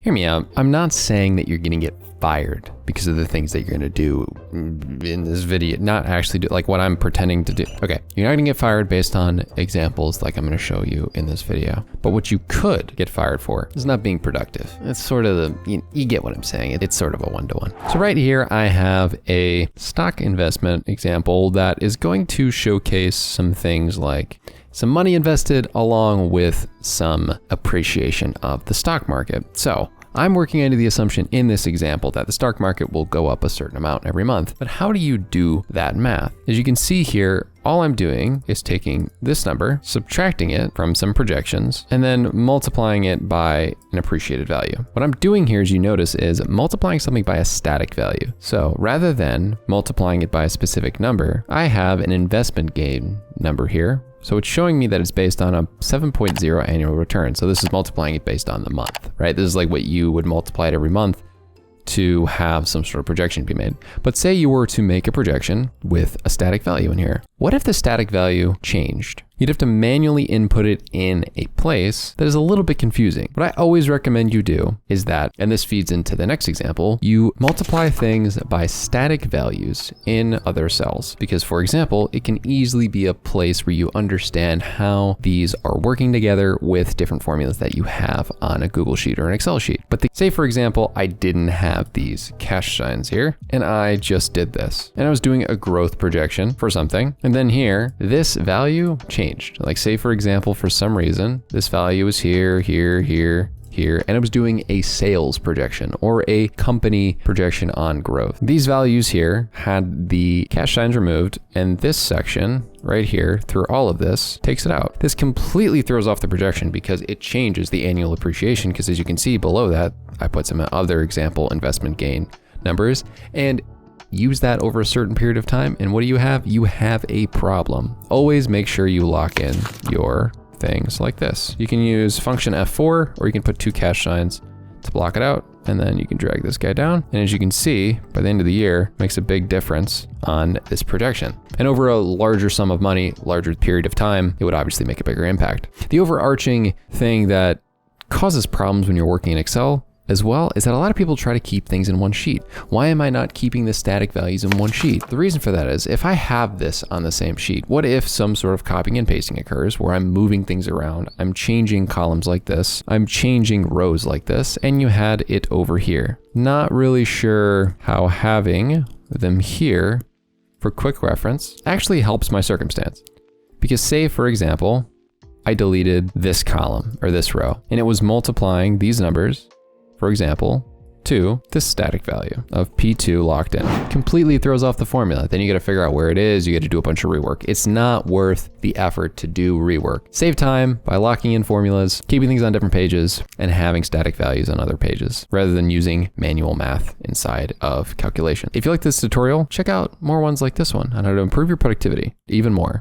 Hear me out. I'm not saying that you're going to get fired because of the things that you're going to do in this video, not actually do like what I'm pretending to do. Okay, you're not going to get fired based on examples like I'm going to show you in this video. But what you could get fired for is not being productive. It's sort of the, you get what I'm saying. It's sort of a one-to-one. So right here, I have a stock investment example that is going to showcase some things like some money invested along with some appreciation of the stock market. So I'm working under the assumption in this example that the stock market will go up a certain amount every month. But how do you do that math? As you can see here, all I'm doing is taking this number, subtracting it from some projections, and then multiplying it by an appreciated value. What I'm doing here, as you notice, is multiplying something by a static value. So rather than multiplying it by a specific number, I have an investment gain number here. So it's showing me that it's based on a 7.0 annual return. So this is multiplying it based on the month, right? This is like what you would multiply it every month to have some sort of projection be made. But say you were to make a projection with a static value in here. What if the static value changed? You'd have to manually input it in a place that is a little bit confusing. What I always recommend you do is that, and this feeds into the next example, you multiply things by static values in other cells. Because for example, it can easily be a place where you understand how these are working together with different formulas that you have on a Google Sheet or an Excel sheet. But say for example, I didn't have these cash signs here and I just did this and I was doing a growth projection for something. And then here, this value changed. Like say for example, for some reason, this value is here, here, here, here, and it was doing a sales projection or a company projection on growth. These values here had the cash signs removed, and this section right here through all of this takes it out. This completely throws off the projection because it changes the annual appreciation, because as you can see below that, I put some other example investment gain numbers and use that over a certain period of time. And what do you have? You have a problem. Always make sure you lock in your things like this. You can use function F4, or you can put 2 cash signs to block it out. And then you can drag this guy down. And as you can see, by the end of the year, it makes a big difference on this projection. And over a larger sum of money, larger period of time, it would obviously make a bigger impact. The overarching thing that causes problems when you're working in Excel as well is that a lot of people try to keep things in one sheet. Why am I not keeping the static values in one sheet? The reason for that is if I have this on the same sheet, what if some sort of copying and pasting occurs where I'm moving things around, I'm changing columns like this, I'm changing rows like this, and you had it over here. Not really sure how having them here for quick reference actually helps my circumstance. Because say, for example, I deleted this column or this row, and it was multiplying these numbers, for example, to this static value of P2 locked in. Completely throws off the formula. Then you got to figure out where it is. You got to do a bunch of rework. It's not worth the effort to do rework. Save time by locking in formulas, keeping things on different pages, and having static values on other pages, rather than using manual math inside of calculation. If you like this tutorial, check out more ones like this one on how to improve your productivity even more.